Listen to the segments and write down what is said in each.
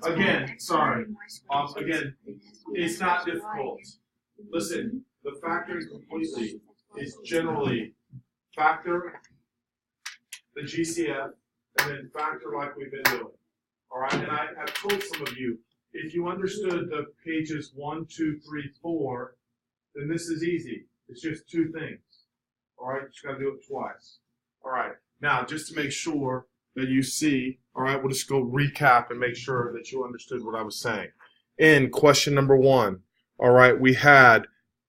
Again, sorry. Again, it's not difficult. Listen, the factoring completely is generally factor the GCF and then factor like we've been doing. All right, and I've told some of you, if you understood the pages 1, 2, 3, 4, then this is easy. It's just two things. All right, you just got to do it twice. All right, now just to make sure that you see, all right, we'll just go recap and make sure that you understood what I was saying. In question number 1, all right, we had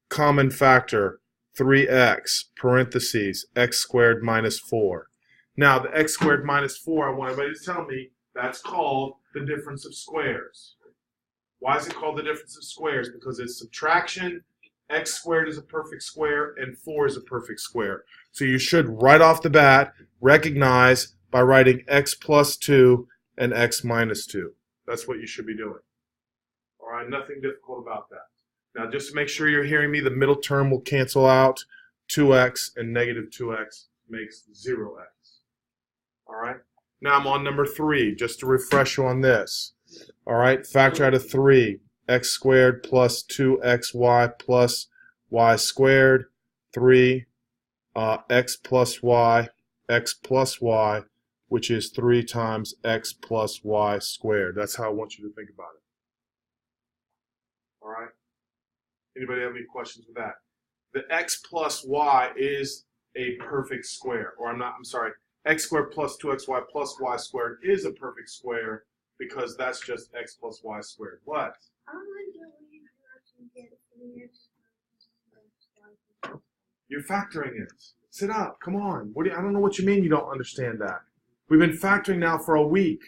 common factor 3x parentheses x squared minus 4. Now the x squared minus 4, I want everybody to tell me that's called the difference of squares. Why is it called the difference of squares? Because it's subtraction. X squared is a perfect square and 4 is a perfect square. So you should right off the bat recognize by writing x plus 2 and x minus 2. That's what you should be doing. All right, nothing difficult about that. Now just to make sure you're hearing me, the middle term will cancel out. 2x and negative 2x makes 0x. All right, now I'm on number 3, just to refresh you on this. All right, factor out of 3. X squared plus 2xy plus y squared, 3, x plus y, which is 3 times x plus y squared. That's how I want you to think about it. All right? Anybody have any questions with that? The x plus y is a perfect square. Or I'm sorry, x squared plus 2xy plus y squared is a perfect square because that's just x plus y squared. What? You're factoring it. Sit up. Come on. I don't know what you mean you don't understand that. We've been factoring now for a week.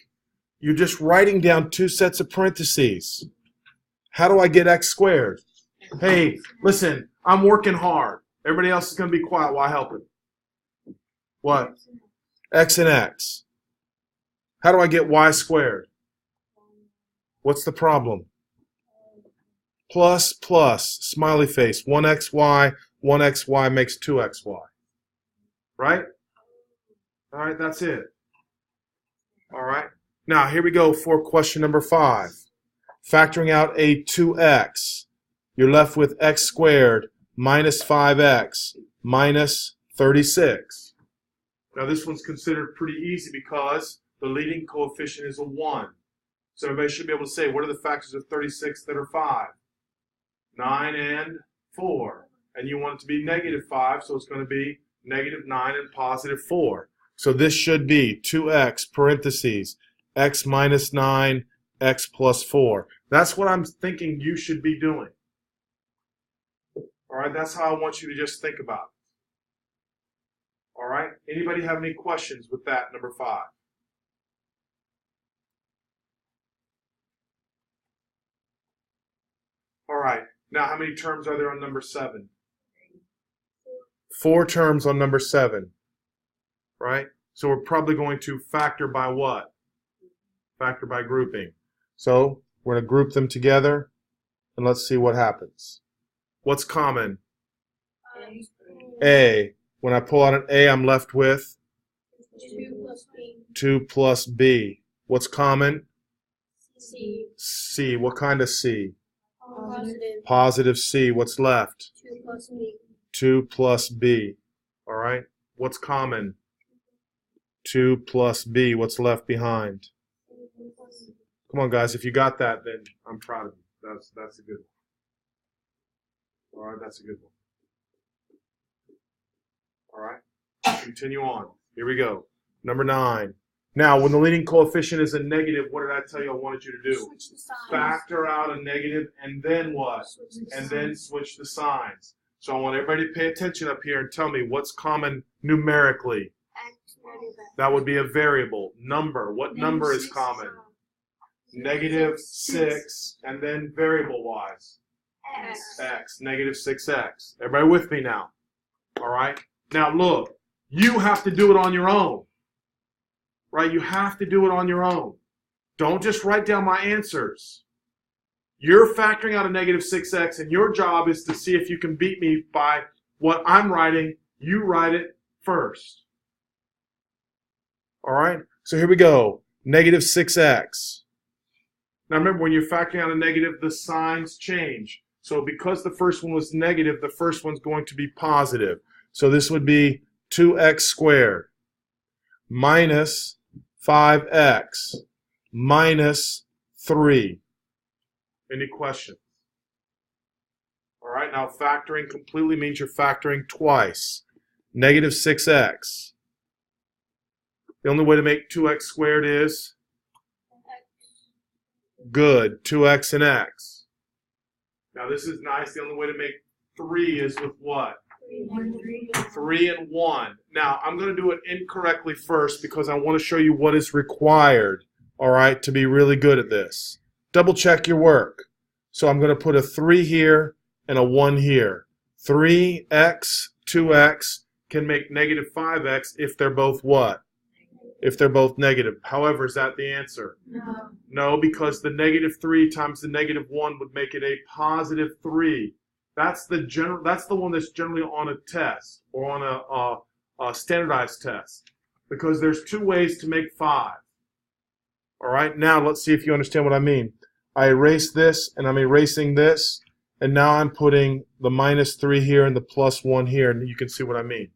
You're just writing down 2 sets of parentheses. How do I get x squared? Hey, listen, I'm working hard. Everybody else is going to be quiet while I help it. What? X and x. How do I get y squared? What's the problem? Plus, smiley face, 1xy makes 2xy. Right? All right, that's it. All right. Now, here we go for question number 5. Factoring out a 2x, you're left with x squared minus 5x minus 36. Now, this one's considered pretty easy because the leading coefficient is a 1. So everybody should be able to say, what are the factors of 36 that are 5? 9 and 4. And you want it to be negative 5, so it's going to be negative 9 and positive 4. So this should be 2x parentheses x minus 9, x plus 4. That's what I'm thinking you should be doing. All right, that's how I want you to just think about it. All right, anybody have any questions with that, number 5? All right, now how many terms are there on number 7? 4 terms on number 7, right? So we're probably going to factor by what? Factor by grouping. So we're going to group them together, and let's see what happens. What's common? A. When I pull out an A, I'm left with 2 plus B. 2 plus B. What's common? C. C. What kind of C? Positive. Positive C. What's left? 2 plus B. 2 plus B. All right. What's common? 2 plus B. What's left behind? Come on, guys. If you got that, then I'm proud of you. That's a good one. All right. That's a good one. All right. Continue on. Here we go. Number 9. Now, when the leading coefficient is a negative, what did I tell you I wanted you to do? Switch the signs. Factor out a negative and then what? And then switch the signs. So I want everybody to pay attention up here and tell me what's common numerically. That would be a variable. Number. What number is common? Negative 6. And then variable-wise? X. Negative 6x. Everybody with me now? All right? Now look, you have to do it on your own. Right? You have to do it on your own. Don't just write down my answers. You're factoring out a negative 6x, and your job is to see if you can beat me by what I'm writing. You write it first. All right? So here we go. Negative 6x. Now remember, when you're factoring out a negative, the signs change. So because the first one was negative, the first one's going to be positive. So this would be 2x squared minus 5x minus 3. Any questions? All right, now factoring completely means you're factoring twice. Negative 6x. The only way to make 2x squared is good, 2x and x. Now this is nice. The only way to make 3 is with what? 3 and 1. Now I'm going to do it incorrectly first because I want to show you what is required, all right, to be really good at this. Double check your work. So I'm going to put a 3 here and a 1 here. 3x, 2x can make negative 5x if they're both what? If they're both negative. However, is that the answer? No. No, because the negative 3 times the negative 1 would make it a positive 3. That's the one that's generally on a test or on a standardized test, because there's 2 ways to make 5. All right, now let's see if you understand what I mean. I erase this, and I'm erasing this, and now I'm putting the minus 3 here and the plus 1 here, and you can see what I mean.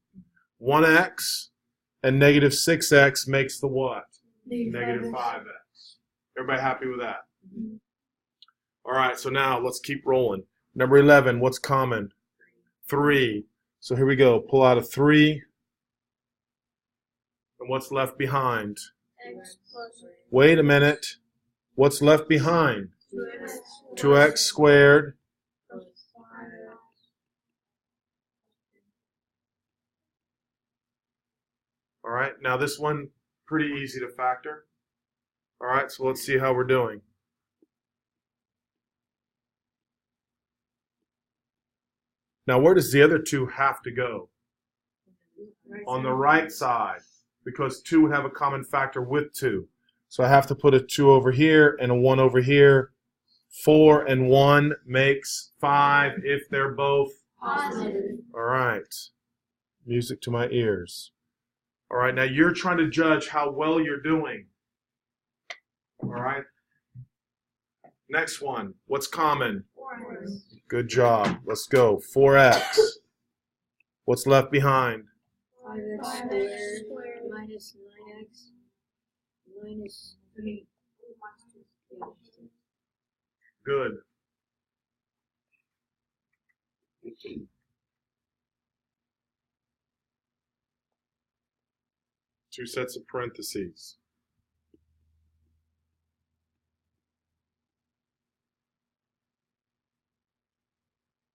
1x and negative 6x makes the what? Negative 5x. Everybody happy with that? Mm-hmm. All right, so now let's keep rolling. Number 11, what's common? 3. So here we go. Pull out a 3. And what's left behind? X plus Wait a minute. What's left behind? 2x. 2x squared. All right, now this one, pretty easy to factor. All right, so let's see how we're doing. Now, where does the other 2 have to go? On the right side, because 2 would have a common factor with 2. So I have to put a 2 over here and a 1 over here. 4 and 1 makes 5 if they're both Positive. all right. Music to my ears. All right, now you're trying to judge how well you're doing. All right. Next one. What's common? 4x. Good job. Let's go. 4x. What's left behind? 5x squared minus 9x minus 3. Good. Two sets of parentheses.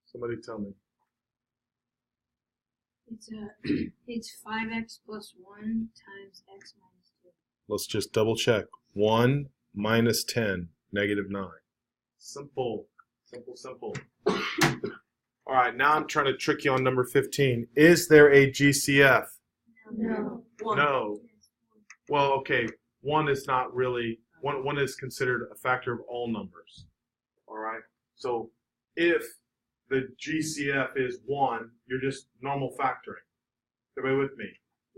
Somebody tell me. It's 5x plus 1 times x minus 2. Let's just double check. 1 minus 10, negative 9. Simple, simple, simple. All right, now I'm trying to trick you on number 15. Is there a GCF? No. No. Well, okay, 1 is not really, 1 is considered a factor of all numbers. All right, so if the GCF is 1, you're just normal factoring. Everybody with me?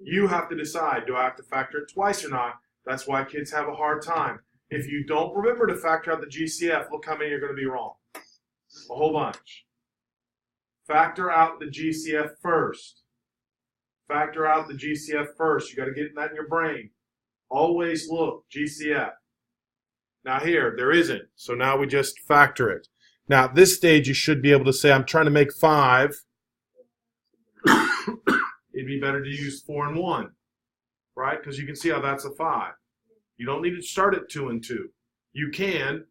You have to decide, do I have to factor it twice or not? That's why kids have a hard time. If you don't remember to factor out the GCF, look how many are going to be wrong. A whole bunch. Factor out the GCF first. Factor out the GCF first. You got to get that in your brain. Always look, GCF. Now here, there isn't. So now we just factor it. Now at this stage, you should be able to say, I'm trying to make 5. It'd be better to use 4 and 1, right? Because you can see how that's a 5. You don't need to start at 2 and 2. You can,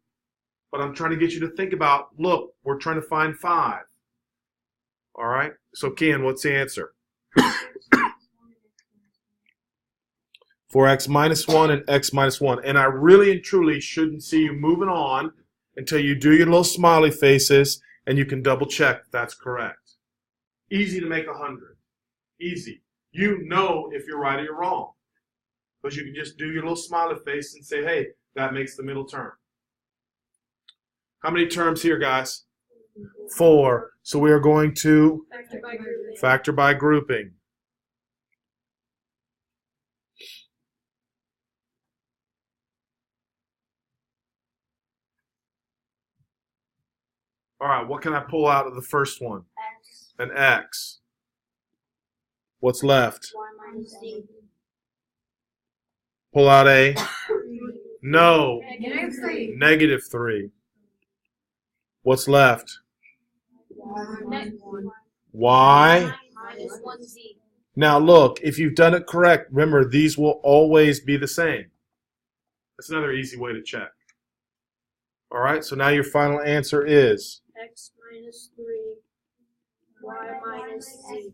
but I'm trying to get you to think about, look, we're trying to find 5. All right? So Ken, what's the answer? 4x minus 1 and x minus 1. And I really and truly shouldn't see you moving on until you do your little smiley faces and you can double check that's correct. Easy to make 100. Easy. You know if you're right or you're wrong. Because you can just do your little smiley face and say, hey, that makes the middle term. How many terms here, guys? 4. So we are going to Factor by grouping. factor by grouping. All right, what can I pull out of the first one? X. An x. What's left? Y minus Z. Pull out a? No. Negative 3. Negative 3. What's left? Y. Minus 1Z. Now look, if you've done it correct, remember these will always be the same. That's another easy way to check. All right, so now your final answer is? X minus 3. Y minus Z.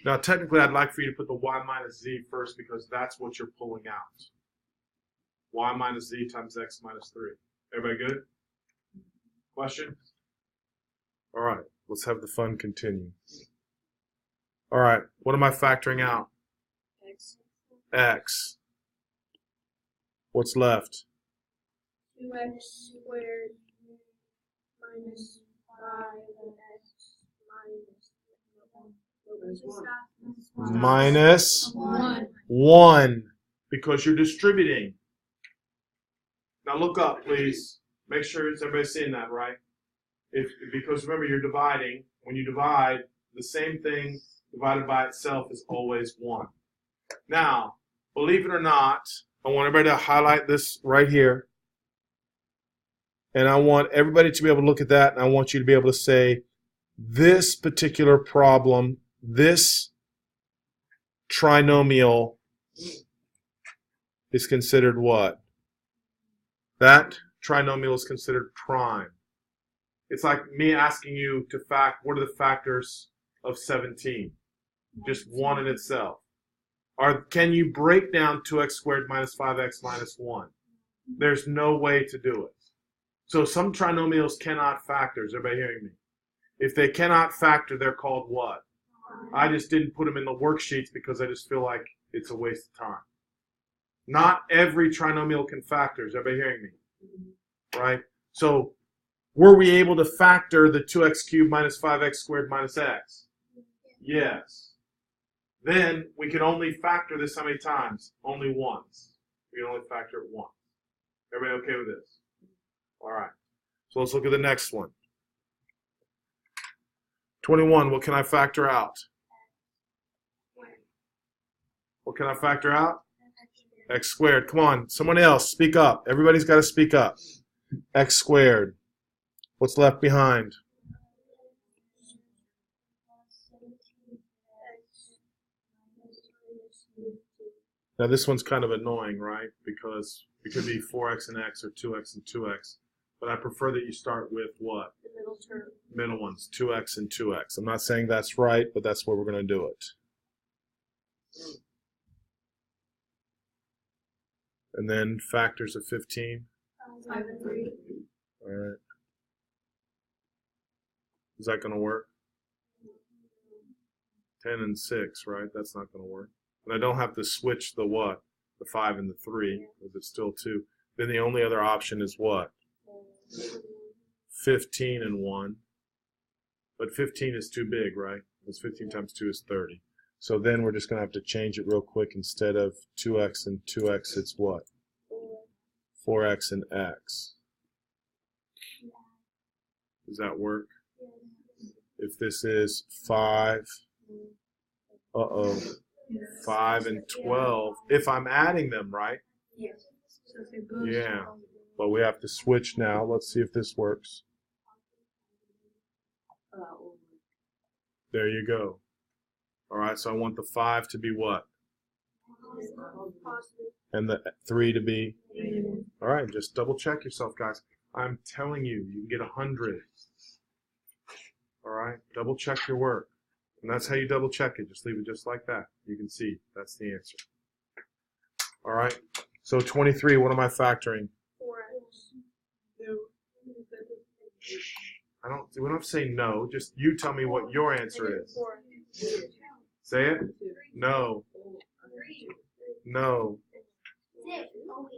Now technically I'd like for you to put the y minus z first because that's what you're pulling out. Y minus z times x minus 3. Everybody good? Question? All right, let's have the fun continue. All right, what am I factoring out? X. X. What's left? 2x squared minus 5x Minus 1. 1, because you're distributing. Now look up, please. Make sure everybody's seeing that, right? Because remember, you're dividing. When you divide, the same thing divided by itself is always 1. Now, believe it or not, I want everybody to highlight this right here. And I want everybody to be able to look at that, and I want you to be able to say, this particular problem, this trinomial is considered what? That trinomial is considered prime. It's like me asking you to fact, what are the factors of 17? Just one in itself. Can you break down 2x squared minus 5x minus 1? There's no way to do it. So some trinomials cannot factor. Is everybody hearing me? If they cannot factor, they're called what? I just didn't put them in the worksheets because I just feel like it's a waste of time. Not every trinomial can factor. Is everybody hearing me? Right? So were we able to factor the 2x cubed minus 5x squared minus x? Yes. Then we can only factor this how many times? Only once. We can only factor it once. Everybody okay with this? All right. So let's look at the next one. 21, what can I factor out? What can I factor out? X squared. Come on, someone else, speak up. Everybody's got to speak up. X squared. What's left behind? Now this one's kind of annoying, right? Because it could be 4x and x or 2x and 2x. But I prefer that you start with what? The middle term. Middle ones, 2x and 2x. I'm not saying that's right, but that's where we're going to do it. And then factors of 15. 5 and 3. All right. Is that going to work? 10 and 6, right? That's not going to work. And I don't have to switch the what? The 5 and the 3, because it's still 2. Then the only other option is what? 15 and 1. But 15 is too big, right? Because 15 times 2 is 30. So then we're just going to have to change it real quick. Instead of 2x and 2x, it's what? 4x and x. Does that work? If this is 5, 5 and 12, if I'm adding them, right? Yes. Yeah, but we have to switch now. Let's see if this works. There you go. All right, so I want the 5 to be what? And the 3 to be? All right, just double check yourself, guys. I'm telling you, you can get 100. All right, double check your work. And that's how you double check it. Just leave it just like that. You can see that's the answer. All right, so 23, what am I factoring? 4x. We don't have to say no. Just you tell me what your answer is. Say it. No. No.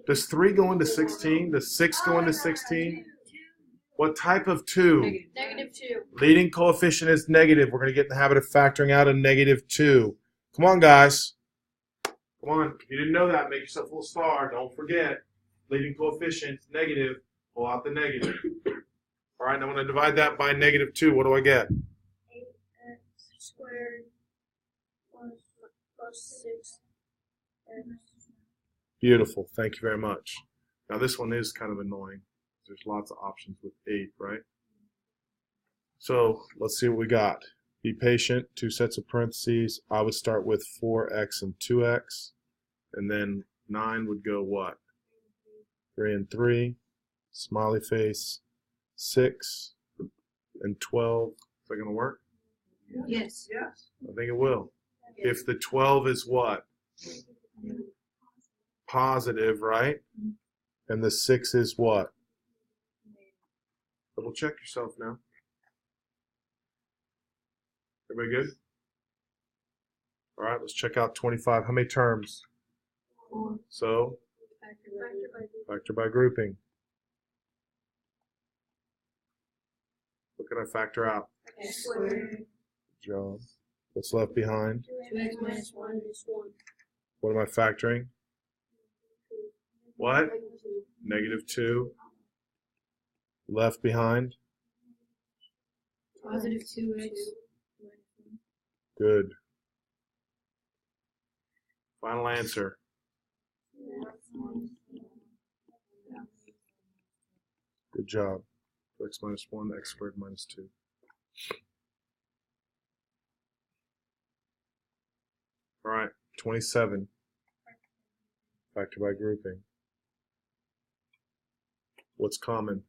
Does 3 go into 16? Does 6 go into 16? What type of 2? Negative 2. Leading coefficient is negative. We're going to get in the habit of factoring out a negative 2. Come on, guys. Come on. If you didn't know that, make yourself a little star. Don't forget. Leading coefficient is negative. Pull out the negative. All right, now when I divide that by -2, what do I get? 8x squared plus 6x. Beautiful. Thank you very much. Now this one is kind of annoying. There's lots of options with 8, right? So let's see what we got. Be patient. 2 sets of parentheses. I would start with 4x and 2x. And then 9 would go what? 3 and 3. Smiley face. 6 and 12. Is that going to work? Yes. I think it will. If the 12 is what? Positive, right? And the 6 is what? Double check yourself now. Everybody good? All right, let's check out 25. How many terms? 4. So, factor by grouping. What can I factor out? X squared. Good job. What's left behind? 2x minus 1 is 1. What am I factoring? What? -2. Left behind? Positive 2x. Good. Final answer. Good job. X minus 1, x squared minus 2. All right, 27. Factor by grouping. What's common?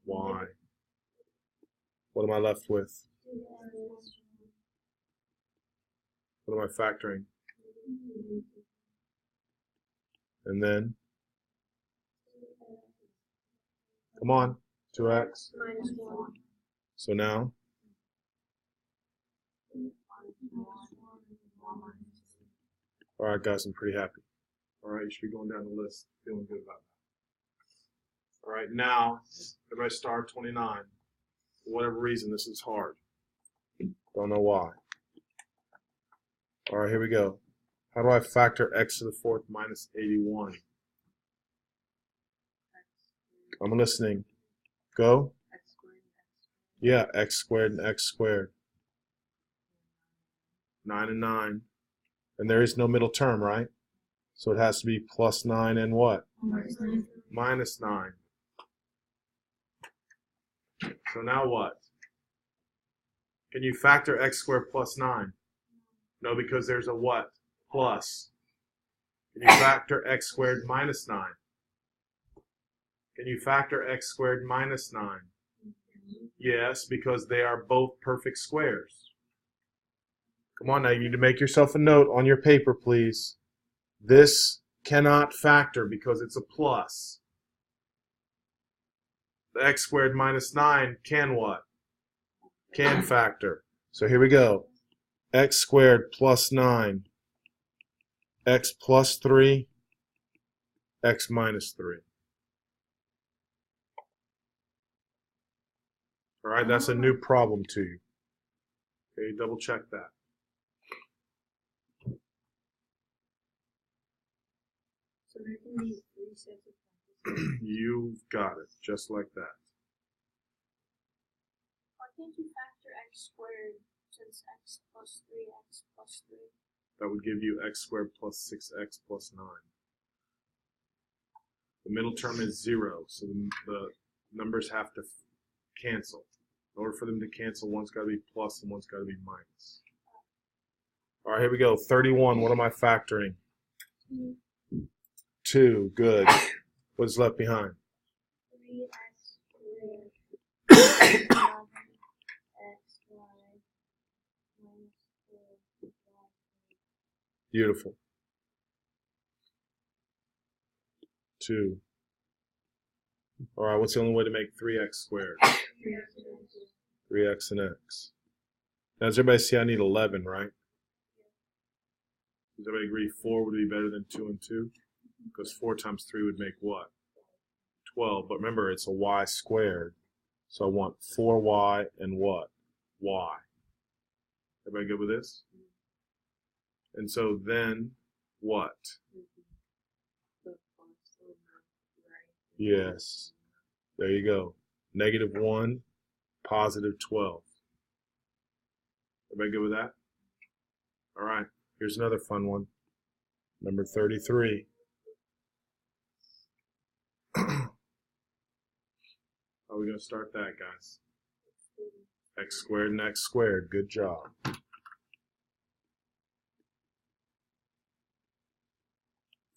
Y. What am I left with? What am I factoring? And then? Come on, 2x. Minus 1. So now? All right, guys, I'm pretty happy. All right, you should be going down the list, feeling good about that. All right, now, everybody star 29. For whatever reason, this is hard. Don't know why. All right, here we go. How do I factor x to the 4th minus 81? I'm listening. Go. Yeah, x squared and x squared. 9 and 9. And there is no middle term, right? So it has to be plus 9 and what? Minus 9. So now what? Can you factor x squared plus 9? No, because there's a what? Plus. Can you factor x squared minus 9? Can you factor x squared minus 9? Yes, because they are both perfect squares. Come on now, you need to make yourself a note on your paper, please. This cannot factor because it's a plus. The x squared minus 9 can what? Can factor. So here we go. X squared plus 9. X plus 3. X minus 3. All right, that's a new problem to you. Okay, double check that. So there can be 3 sets of factors. You've got it, just like that. Why can't you factor x squared since x plus 3x plus 3? That would give you x squared plus 6x plus 9. The middle term is 0, so the numbers have to cancel. In order for them to cancel, one's got to be plus and one's got to be minus. All right, here we go. 31, what am I factoring? 2, good. What's left behind? 3x squared. 11xy minus 4y. Beautiful. 2. All right, what's the only way to make 3x squared? 3x and x. Now, does everybody see I need 11, right? Does everybody agree 4 would be better than 2 and 2? Because 4 times 3 would make what? 12. But remember, it's a y squared. So I want 4y and what? Y. Everybody good with this? And so then what? Yes. There you go. negative 1, positive 12. Everybody good with that? All right, here's another fun one. Number 33. How are we going to start that, guys? X squared and x squared. Good job.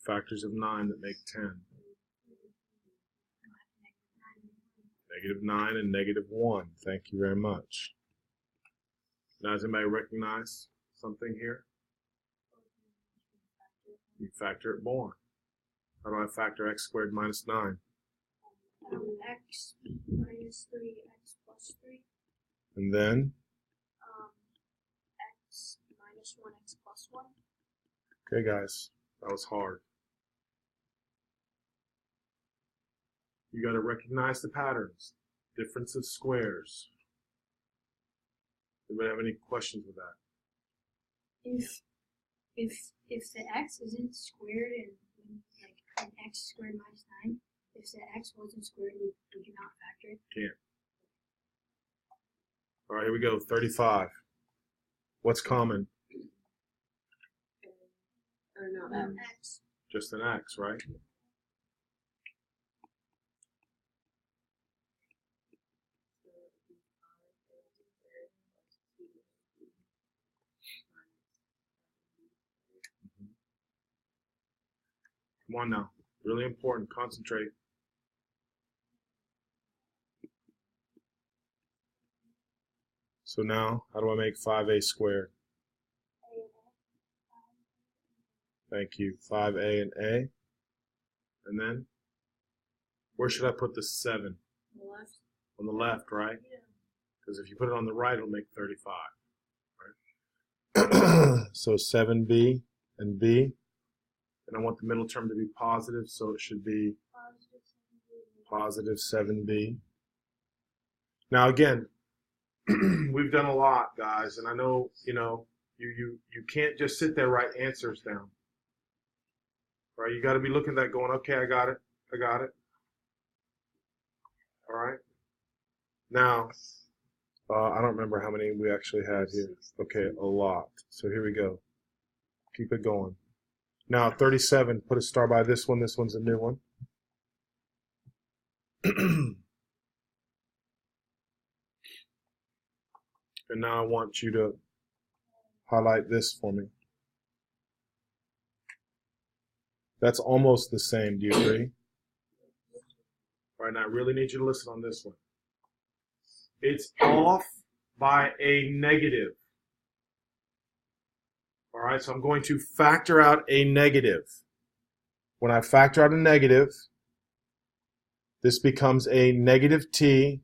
Factors of 9 that make 10. Negative 9 and negative 1. Thank you very much. Now, does anybody recognize something here? You factor it more. How do I factor x squared minus 9? X minus 3x plus 3. And then? X minus 1x plus 1. Okay, guys, that was hard. You got to recognize the patterns. Difference of squares. Anybody have any questions with that? If the x isn't squared and like an x squared minus 9, if the x wasn't squared, would you not factor it? Can't. All right, here we go. 35. What's common? Or no, x. Just an x, right? Come on now. Really important. Concentrate. So now, how do I make 5a squared? Thank you. 5a and a. And then, where should I put the 7? On the left. On the left, right? Yeah. Because if you put it on the right, it'll make 35. Right? So 7b and b. And I want the middle term to be positive, so it should be positive 7b. Now again, we've done a lot, guys, and I know, you can't just sit there write answers down. Right? You got to be looking at that going, okay, I got it. All right. Now, I don't remember how many we actually had here. Okay, a lot. So here we go. Keep it going. Now, 37, put a star by this one. This one's a new one. And now I want you to highlight this for me. That's almost the same. Do you agree? All right, now I really need you to listen on this one. It's off by a negative. All right, so I'm going to factor out a negative. When I factor out a negative, this becomes a negative t,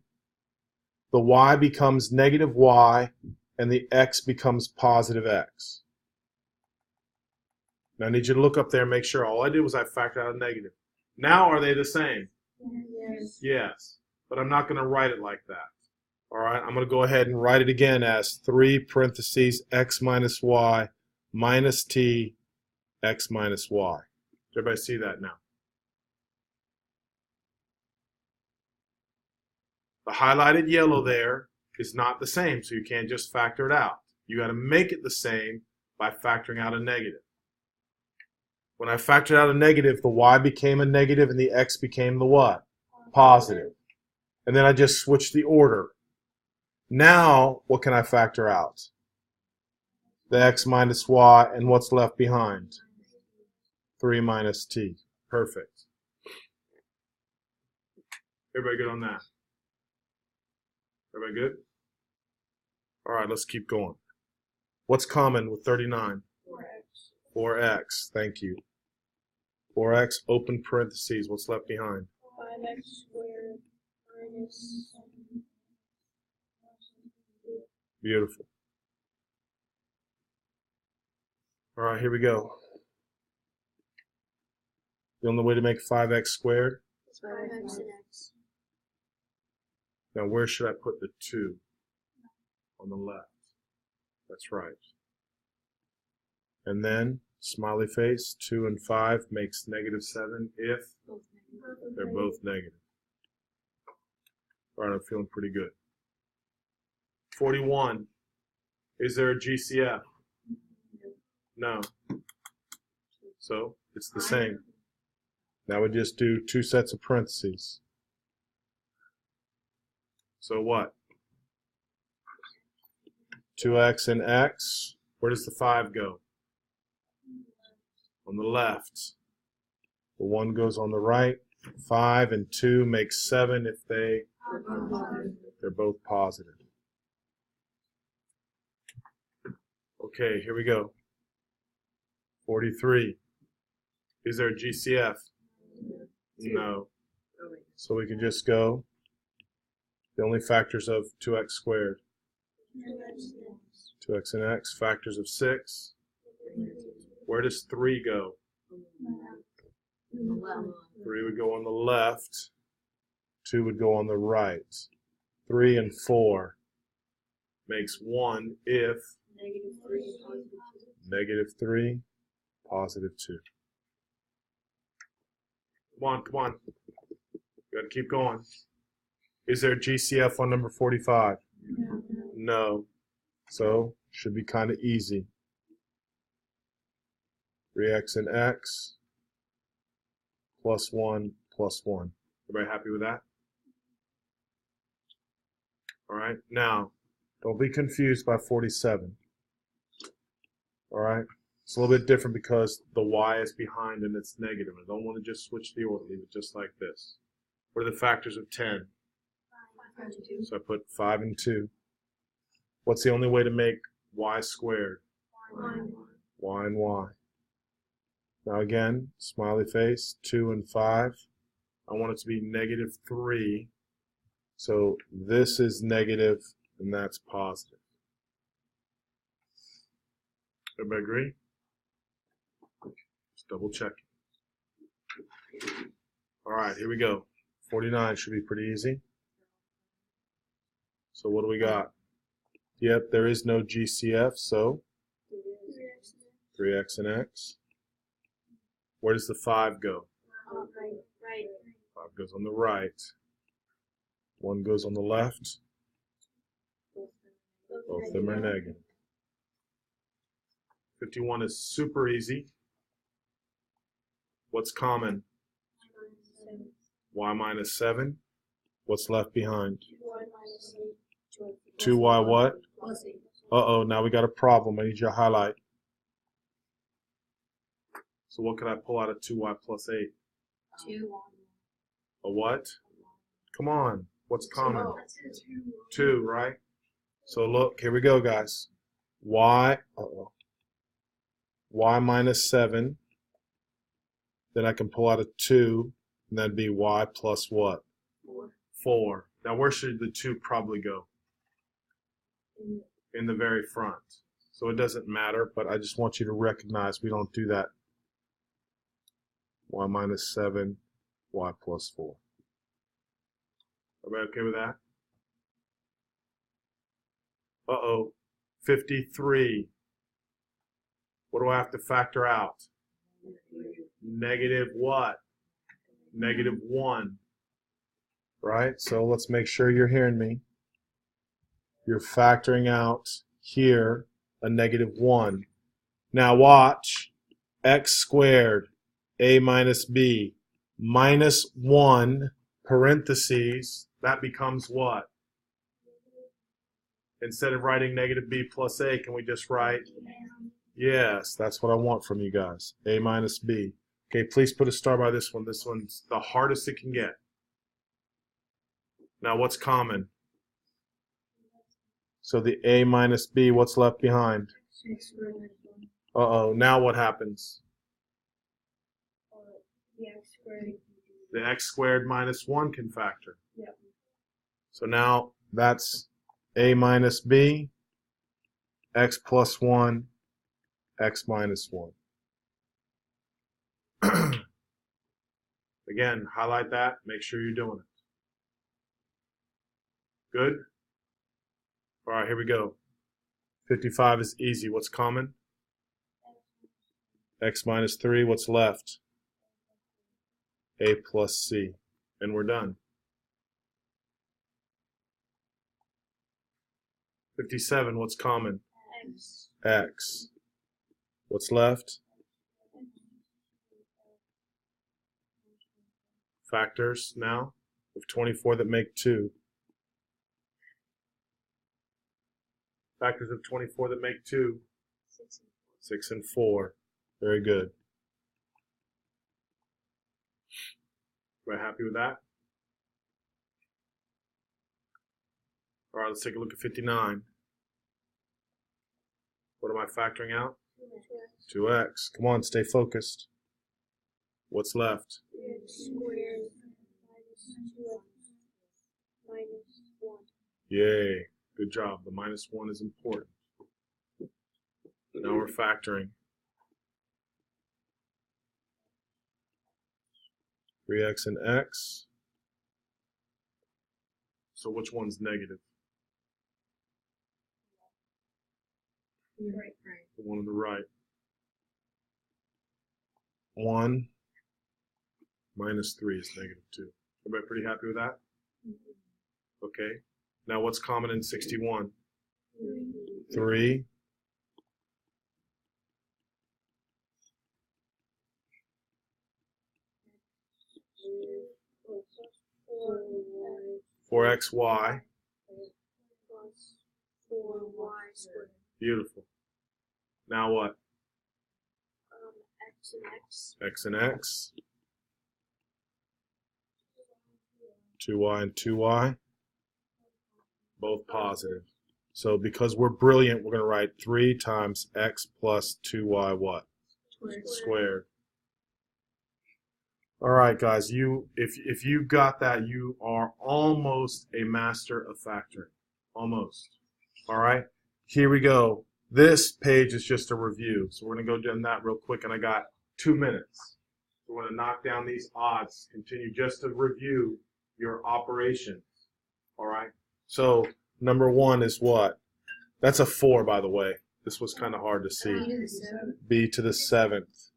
the y becomes negative y, and the x becomes positive x. Now I need you to look up there and make sure. All I did was I factored out a negative. Now are they the same? Yes. Yes, but I'm not going to write it like that. All right, I'm going to go ahead and write it again as 3 parentheses x minus y minus t x minus y. Does everybody see that now? The highlighted yellow there is not the same, so you can't just factor it out. You got to make it the same by factoring out a negative. When I factored out a negative, the y became a negative and the x became the what? Positive. And then I just switched the order. Now, what can I factor out? The x minus y, and what's left behind? 3 minus t. Perfect. Everybody good on that? Everybody good? All right, let's keep going. What's common with 39? 4x. 4x. Thank you. 4x, open parentheses. What's left behind? 5x squared minus 7. Beautiful. All right, here we go. The only way to make 5x squared? 5x and x. Now, where should I put the 2? On the left. That's right. And then, smiley face, 2 and 5 makes negative 7 if they're both negative. All right, I'm feeling pretty good. 41. Is there a GCF? No. So it's the same. Now we just do two sets of parentheses. So what? 2x and x. Where does the 5 go? On the left. The 1 goes on the right. 5 and 2 make 7 if they're both positive. Okay, here we go. 43. Is there a GCF? No. So we can just go the only factors of 2x squared. 2x and x, factors of 6. Where does 3 go? 3 would go on the left. 2 would go on the right. 3 and 4 makes 1 if -3, +2. Come on. Got to keep going. Is there a GCF on number 45? No. So, should be kind of easy. 3x and x, +1, +1. Everybody happy with that? All right. Now, don't be confused by 47. All right. It's a little bit different because the y is behind and it's negative. I don't want to just switch the order. Leave it just like this. What are the factors of 10? So I put 5 and 2. What's the only way to make y squared? Y and y. Now again, smiley face, 2 and 5. I want it to be -3. So this is negative and that's positive. Everybody agree? Just double check. All right, here we go. 49 should be pretty easy. So what do we got? Yep, there is no GCF, so 3x and x. Where does the 5 go? 5 goes on the right. 1 goes on the left. Both of them are negative. 51 is super easy. What's common? Y minus 7. What's left behind? 2y what? Uh-oh, now we got a problem. I need you to highlight. So what could I pull out of 2y plus 8? 2. A what? Come on. What's common? 2, right? So look, here we go, guys. Y minus 7. Then I can pull out a 2, and that'd be y plus what? 4. Now where should the 2 probably go? In the very front. So it doesn't matter, but I just want you to recognize we don't do that. Y minus 7, y plus 4. Everybody okay with that? Uh-oh. 53. What do I have to factor out? Negative what? -1. Right? So let's make sure you're hearing me. You're factoring out here a -1. Now watch. X squared, a minus b, -1, parentheses, that becomes what? Instead of writing -b plus a, can we just write? Yes, that's what I want from you guys. A minus b. Okay, please put a star by this one. This one's the hardest it can get. Now what's common? So the a minus b, what's left behind? Uh-oh, now what happens? The x squared minus 1 can factor. So now that's a minus b, x plus 1, x minus 1. Again, highlight that. Make sure you're doing it. Good? All right, here we go. 55 is easy. What's common? X minus 3. What's left? A plus c. And we're done. 57, what's common? X. X. What's left? Factors now of 24 that make 2. Factors of 24 that make 2. 6 and 4. Very good. Everybody happy with that? All right, let's take a look at 59. What am I factoring out? 2x. Come on, stay focused. What's left? Squared minus 2x minus 1. Yay. Good job. The minus 1 is important. Now we're factoring. 3x and x. So which one's negative? Right. The one on the right. 1 minus 3 is negative 2. Everybody pretty happy with that? Okay. Now what's common in 61? 3. Four xy. Plus 4y squared. Beautiful. Now what? X and x. X and x. 2y and 2y. Both positive. So because we're brilliant, we're going to write 3 times x plus 2y what? Squared. All right, guys. If you got that, you are almost a master of factoring. Almost. All right. Here we go. This page is just a review. So we're going to go down that real quick, and I got 2 minutes. So we're going to knock down these odds. Continue just to review your operations. All right. So number 1 is what? That's a 4, by the way. This was kind of hard to see. B to the 7th.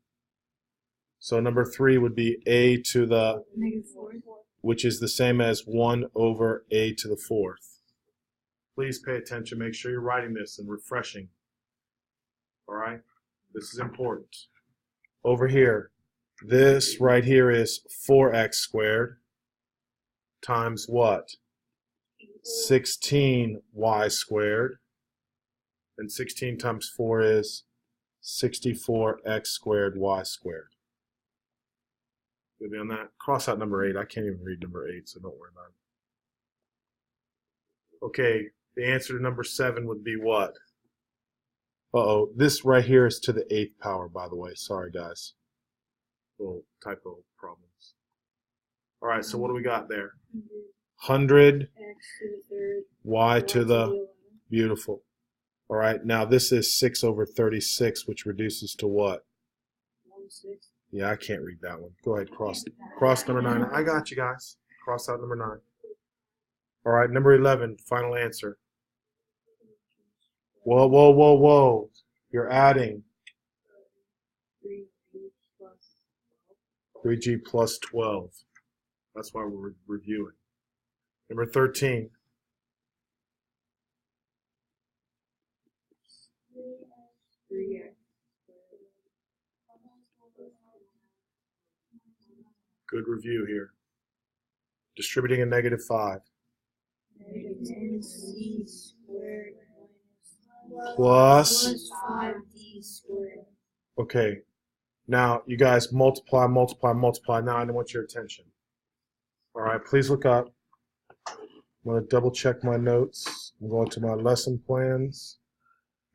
So number 3 would be a to the, -4. which is the same as 1 over a to the 4th. Please pay attention. Make sure you're writing this and refreshing. All right? This is important. Over here, this right here is 4x squared times what? 16y squared. And 16 times 4 is 64x squared y squared. Good on that. Cross out number 8. I can't even read number 8, so don't worry about it. Okay, the answer to number 7 would be what? Uh-oh, this right here is to the 8th power, by the way. Sorry, guys. Little typo problems. All right, so what do we got there? 100 X to the 3rd. y to the, beautiful. All right, now this is 6 over 36, which reduces to what? 1/6. Yeah, I can't read that one. Go ahead, cross number 9. I got you guys. Cross out number 9. All right, number 11, final answer. Whoa, whoa, whoa, whoa. You're adding 3g plus 12. That's why we're reviewing. Number 13. Good review here. Distributing a -5. -10c squared Plus. plus 5d squared. Okay. Now, you guys multiply, multiply, multiply. Now I want your attention. All right, please look up. I'm going to double check my notes. I'm going to my lesson plans.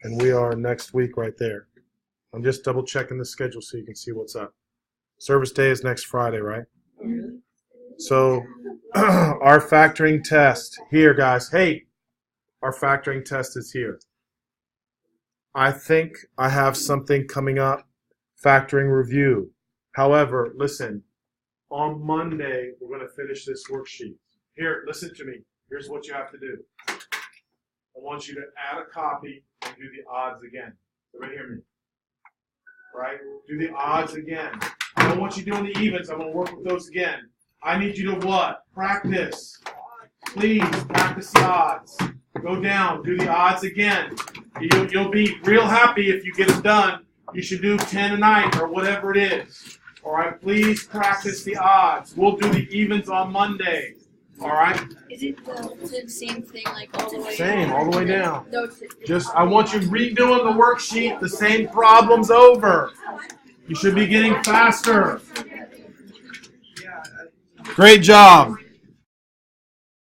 And we are next week right there. I'm just double checking the schedule so you can see what's up. Service day is next Friday, right? So our factoring test here, guys. Hey, our factoring test is here. I think I have something coming up, factoring review. However, listen, on Monday, we're going to finish this worksheet. Here, listen to me. Here's what you have to do. I want you to add a copy and do the odds again. Everybody hear me? Right? Do the odds again. I don't want you doing the evens. I'm going to work with those again. I need you to what? Practice. Please practice the odds. Go down. Do the odds again. You'll be real happy if you get them done. You should do 10 a night or whatever it is. All right, please practice the odds. We'll do the evens on Monday. All right? Is it the same thing, like all the way Same, down? all the way down. No, I want you redoing the worksheet, the same problems over. You should be getting faster. Great job.